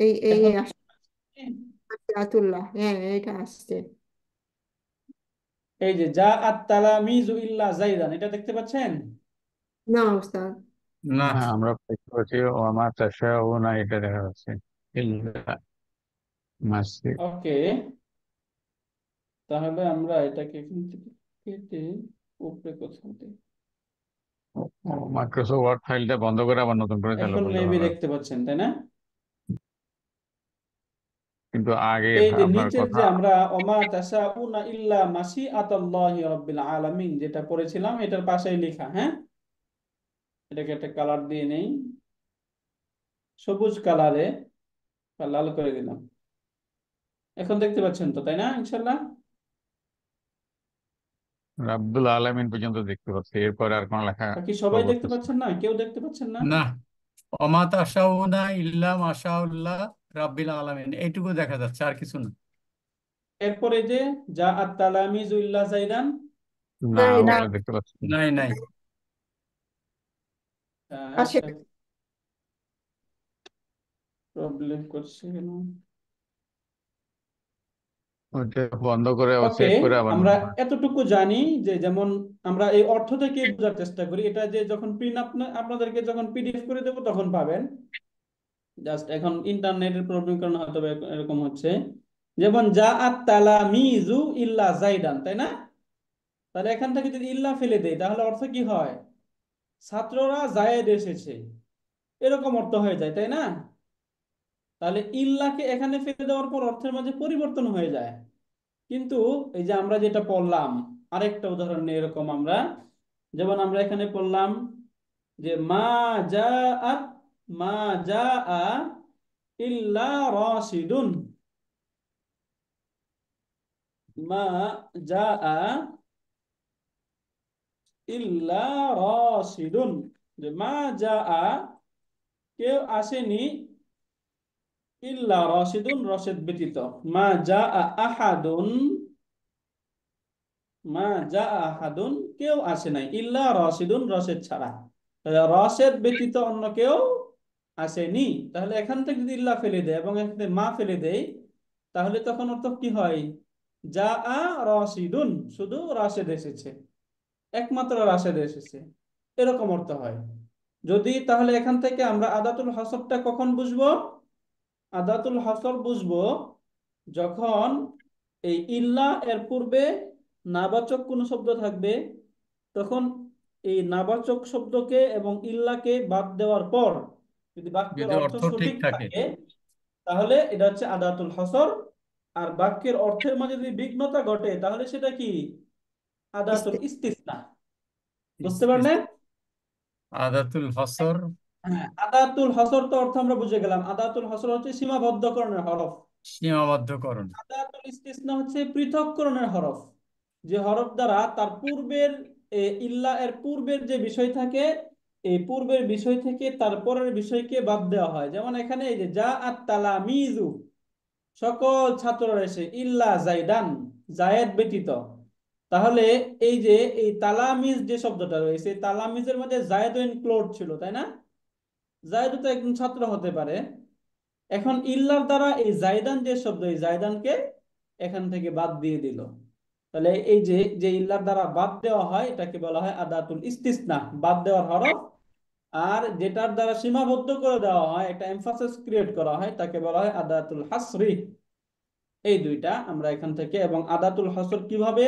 এই এই এখন আয়াতুল্লাহ, হ্যাঁ এটা আসছে। এই যে যা আত তালামিজু ইল্লা জাইদান, এটা দেখতে পাচ্ছেন? না ওস্তাদ। না, আমরা পেজ করেছি ও আমার চাষা ও না, এটা দেখা যাচ্ছে ইল্লা মাসি। ওকে, তাহলে আমরা এটাকে এখান থেকে কেটে উপরে কোথাও দিই। মাইক্রোসফট ওয়ার্ড ফাইলটা বন্ধ করে আবার নতুন করে চালু এখন করলে মেবি ভালো হয়। দেখতে পাচ্ছেন, তাই না? কিন্তু আগে এই যে আপনার নিচের কথা। যে আমরা ওমা তাশাউনা ইল্লা মাশিআতাল্লাহি রাব্বিল আলামিন যেটা পড়েছিলাম, এটার পাশেই লেখা, হ্যাঁ? এটাকে একটা কালার দিয়ে নেই, সবুজ কালারে বা লাল করে দিলাম। এখন দেখতে পাচ্ছেন তো, তাই না? ইনশাল্লাহ। রাব্বুল আলামিন পর্যন্ত দেখতে পাচ্ছি, এরপরে আর কোনো লেখা বাকি শো সবাই দেখতে করতেছে পাচ্ছেন না? কেউ দেখতে পাচ্ছেন না? না। ওমা তাশাউনা ইল্লা মাশাআল্লাহ রাব্বিল আলামিন, এইটুকু দেখা যাচ্ছে, আর কিছু না। এরপরে যে যা আত তালামিজু ইল্লা জাইদান, না, নাই না, ওগুলো দেখতে পাচ্ছি না। নাই নাই। আসে। একটা প্রবলেম করছে কেন? ওইটা বন্ধ করে ওকে, চেক করে আবার আমরা নতুন করে। এতটুকু জানি যে যেমন আমরা এই অর্থ থেকে বোঝার চেষ্টা করি, এটা যে যখন প্রিন্ট আপনাদেরকে যখন পিডিএফ করে দেবো তখন পাবেন। জাস্ট এখন ইন্টারনেটের প্রবলেম কারণে হয়তো বা এরকম হচ্ছে। যেমন যা আত তালামিজু ইল্লা জাইদান, তাই না? তাহলে এখান থেকে যদি ইল্লা ফেলে দেয় তাহলে অর্থ কি হয়? ছাত্ররা জায়েদ এসেছে, এরকম অর্থ হয়ে যায়, তাই না? তাহলে ইল্লাকে এখানে ফেলে দেওয়ার পর অর্থের মাঝে পরিবর্তন হয়ে যায়। কিন্তু এই যে আমরা যেটা পড়লাম, আরেকটা উদাহরণ নিয়ে এরকম আমরা, যেমন আমরা এখানে পড়লাম যে জাআত মা জাআ ইল্লা রাশিদুন, মা জাআ ইল্লা রাশিদুন, যে মা জাআ কেউ আসেনি, ইল্লা রাশিদুন রশেদ ব্যতীত, মা জাআ আহাদুন, মা জাআ আহাদুন কেউ আসে নাই, ইল্লা রাশিদুন রশেদ ছাড়া। তাহলে রশেদ ব্যতীত অন্য কেউ আসেনি। তাহলে এখান থেকে যদি ইল্লা ফেলে দেয় এবং এখান থেকে মা ফেলে দেয়, তাহলে তখন অর্থ কি হয়? জাআ রাশিদুন, শুধু রাশেদ এসেছে, একমাত্র রাশেদ এসেছে, এরকম অর্থ হয়। যদি তাহলে এখান থেকে আমরা আদাতুল হাসরটা কখন বুঝবো? আদাতুল হাসর বুঝবো যখন এই ইল্লা এর পূর্বে নাবাচক কোন শব্দ থাকবে, তখন এই নাবাচক শব্দকে এবং ইল্লাকে বাদ দেওয়ার পর যদি বাক্যের যদি অর্থ অর্থ ঠিক সঠিক থাকে। থাকে, তাহলে এটা হচ্ছে আদাতুল হাসর। আর বাক্যের অর্থের মাঝে যদি বিঘ্নতা ঘটে তাহলে সেটা কি? আদাতুল ইস্তিসনা। বুঝতে পারলেন? আদাতুল হসর। হ্যাঁ, আদাতুল হসর তো অর্থ আমরা বুঝে গেলাম। আদাতুল হসর হচ্ছে সীমাবদ্ধকরণের হরফ। সীমাবদ্ধকরণ। আদাতুল ইস্তিসনা হচ্ছে পৃথককরণের হরফ, যে হরফ দ্বারা তার পূর্বের ইল্লা এর পূর্বের যে বিষয় থাকে, এই পূর্বের বিষয় থেকে তারপরের বিষয়কে বাদ দেওয়া হয়। যেমন এখানে এই যে যা আত তালামিজু, সকল ছাত্ররা এসে, ইল্লা জাইদান জায়েদ ব্যতীত। তাহলে এই যে এই তালামিজ যে শব্দটা রয়েছে, তালামিজের মধ্যে জায়েদ ইনক্লুড ছিল, তাই না? জায়েদ তো একজন ছাত্র হতে পারে। এখন ইল্লার দ্বারা এই জায়দান যে শব্দ, এই জায়দানকে এখান থেকে বাদ দিয়ে দিল। তাহলে এই যে যে ইল্লার দ্বারা বাদ দেওয়া হয় এটাকে বলা হয় আদাতুল ইস্তিসনা, বাদ দেওয়ার হরফ। আর যেটার দ্বারা সীমাবদ্ধ করে দেওয়া হয়, একটা এমফাসিস ক্রিয়েট করা হয়, তাকে বলা হয় আদাতুল হাসরি। এই দুইটা আমরা এখান থেকে, এবং আদাতুল হাসর কিভাবে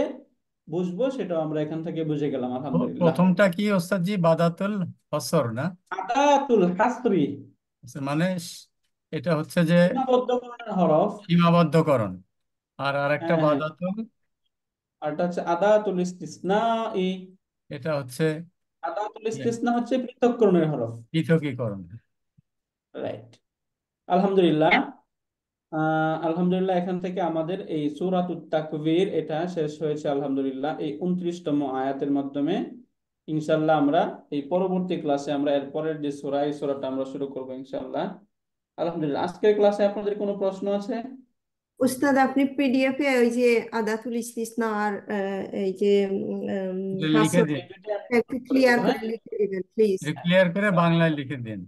বুঝবো সেটাও আমরা এখান থেকে বুঝে গেলাম, আলহামদুলিল্লাহ। প্রথমটা কি ওস্তাদজি? বাদাতুল হসর না? আদাতুল হাসরি আচ্ছা, মানে এটা হচ্ছে যে সীমাবদ্ধকরণের হরফ। সীমাবদ্ধকরণ। আর আরেকটা হ্যাঁ, বাদাতুল, আর এটা হচ্ছে আদাতুল ইস্তিসনা। এটা হচ্ছে আদাতুল ইয়ে, ইস্তিসনা হচ্ছে পৃথককরণের হরফ। পৃথকীকরণ। রাইট, আলহামদুলিল্লাহ। আলহামদুলিল্লাহ, এখান থেকে আমাদের এই সূরাতুত তাকবীর এটা শেষ হয়েছে আলহামদুলিল্লাহ, এই 29তম আয়াতের মাধ্যমে। ইনশাআল্লাহ আমরা এই পরবর্তী ক্লাসে আমরা এর পরের যে সূরা, এই সূরাটা আমরা শুরু করবো ইনশাআল্লাহ। আলহামদুলিল্লাহ, আজকের ক্লাসে আপনাদের কোনো প্রশ্ন আছে? উস্তাদ আপনি পিডিএফ এ ওই যে আদাতুল ইস্তিসনা আর এই যে এটা লিখে হাসর দিন, এই দুইটা আমি একটু করে ক্লিয়ার দেবো, হ্যাঁ। করে লিখে দিবেন প্লিজ। এটা ক্লিয়ার করে বাংলায় লিখে দিন।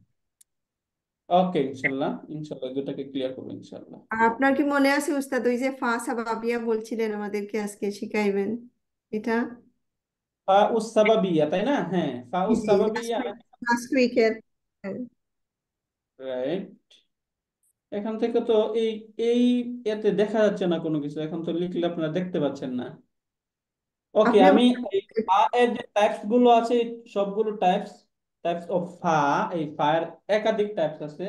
ওকে, ইনশাল্লাহ ইনশাল্লাহ দুটাকে ক্লিয়ার করবো ইনশাল্লাহ। আর আপনার কি মনে আছে উস্তাদ ওই যে ফা সাবাবিয়া বলছিলেন আমাদেরকে আজকে শিখাইবেন এটা? ফা উস সাবাবিয়া, তাই না? হ্যাঁ, ফা জি উস জি, সাবাবিয়া। লাস্ট উইকের। রাইট। এখান থেকে তো এই এই এতে দেখা যাচ্ছে না কোনো কিছু, এখন তো লিখলে আপনারা দেখতে পাচ্ছেন না। ওকে, আপনি আমি এই ফা এর যে টাইপস গুলো আছে, এই সবগুলো টাইপস, টাইপস অফ ফা, এই ফা এর একাধিক টাইপস আছে।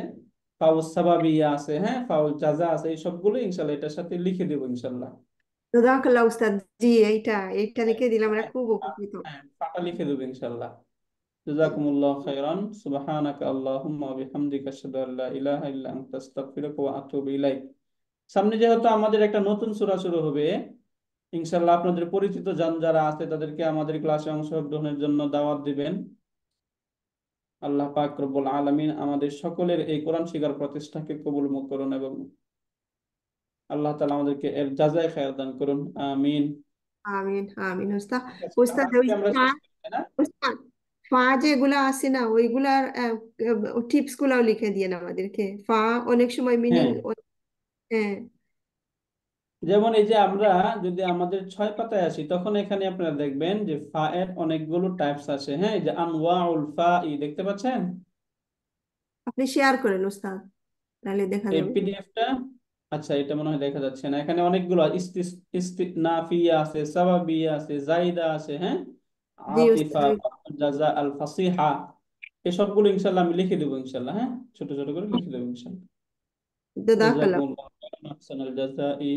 ফাউল সাবাবিয়া আছে, হ্যাঁ, ফাউল জাজা আছে, এই সবগুলো ইনশাল্লাহ এটার সাথে লিখে দেবো ইনশাল্লাহ। জাযাকাল্লাহ উস্তাদ। জি এইটা এইটা হ্যাঁ, লিখে দিলে আমরা হ্যাঁ, খুব উপকৃত। হ্যাঁ, ফাটা লিখে দেবো ইনশাল্লাহ। জি। জাযাকুমুল্লাহ খাইরান, সুবহানাকা আল্লাহুম্মা ওয়া বিহামদিকা আশহাদু আল্লা ইলাহা ইল্লা আনতা আস্তাগফিরুকা ওয়া আতুবু ইলাইক। সামনে যেহেতু আমাদের একটা নতুন সূরা শুরু হবে, ইনশাল্লাহ আপনাদের পরিচিত জন যারা আছে তাদেরকে আমাদের ক্লাসে অংশগ্রহণের জন্য দাওয়াত দিবেন। আল্লাহ পাক রব্বুল আলামিন আমাদের সকলের এই কোরআন শিখার প্রচেষ্টাকে কবুল করুন এবং আল্লাহ তাআলা আমাদেরকে এর জাযায়ে খায়র দান করুন। আমিন। আমিন আমিন উস্তাদ। ঠিক আছে, উস্তাদ ওই আজকে যে আমরা ফা, শেষ করি, তাই না? উস্তাদ ফা যেগুলা আছে না ওইগুলার টিপস গুলাও লিখে দিয়ে আমাদেরকে। ফা অনেক সময় মিনিং। হ্যাঁ, হ্যাঁ। যেমন এই যে আমরা যদি আমাদের 6 পাতায় আসি, তখন এখানে আপনারা দেখবেন যে ফা এর অনেকগুলো টাইপস আছে, হ্যাঁ, এই যে আনওয়াউল ফা ই দেখতে পাচ্ছেন আপনি শেয়ার করেন উস্তাদ, তাহলে দেখা এই যাবে। পিডিএফটা। আচ্ছা, এটা মনে হয় দেখা যাচ্ছে না, এখানে অনেকগুলো ইস্তিনাফিয়া আছে, সাবাবিয়া আছে, জাইদা আছে, হ্যাঁ, জি আতিফা, উস্তাদ। জাযা, আল ফাসিহা, এই সবগুলো ইনশাআল্লাহ আমি লিখে দেবো ইনশাআল্লাহ, হ্যাঁ, ছোট ছোট করে লিখে দেবো ইনশাআল্লাহ। জাযাকাল্লাহ। জাযাকুমুল্লাহু খাইরান, আহসানাল জাযাই।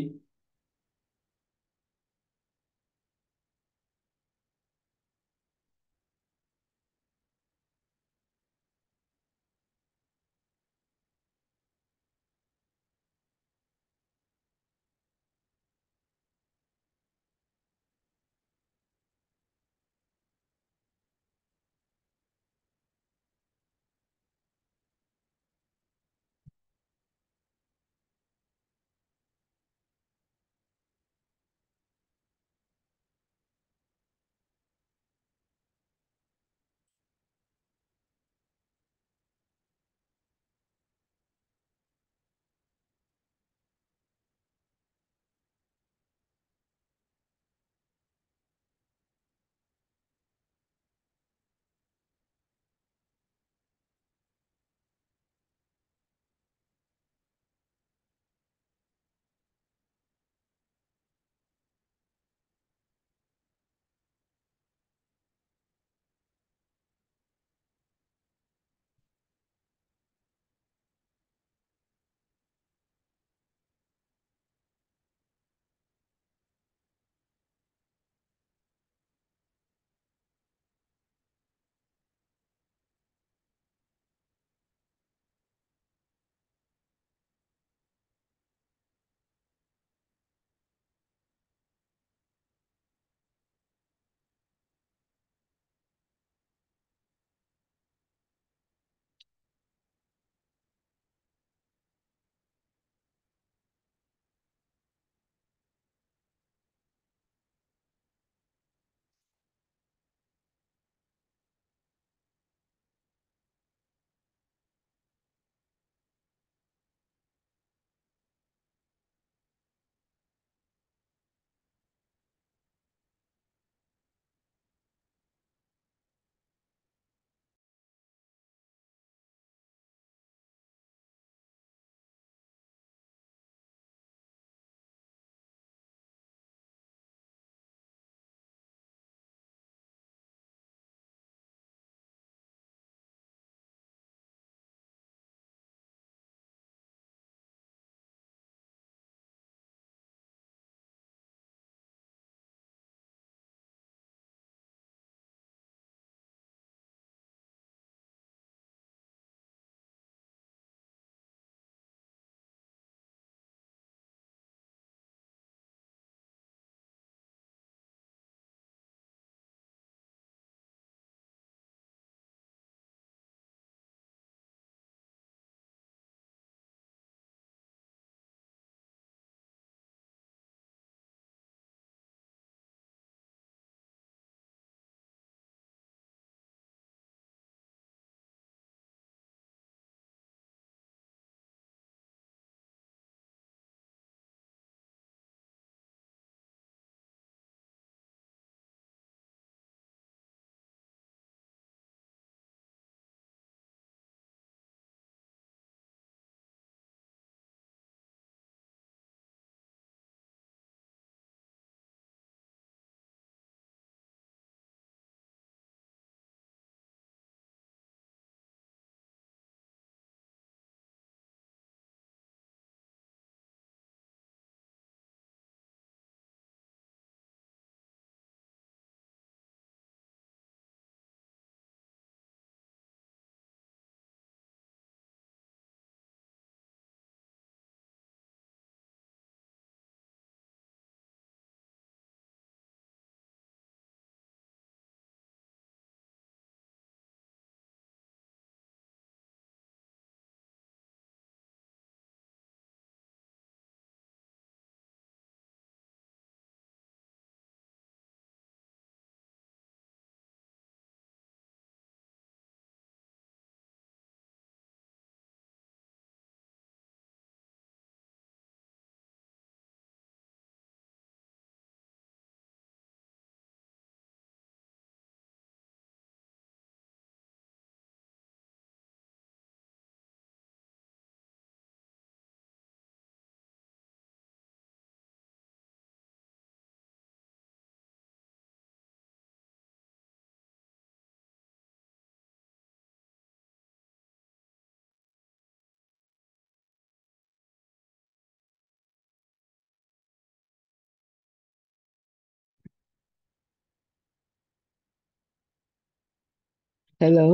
Hello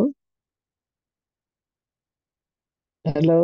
hello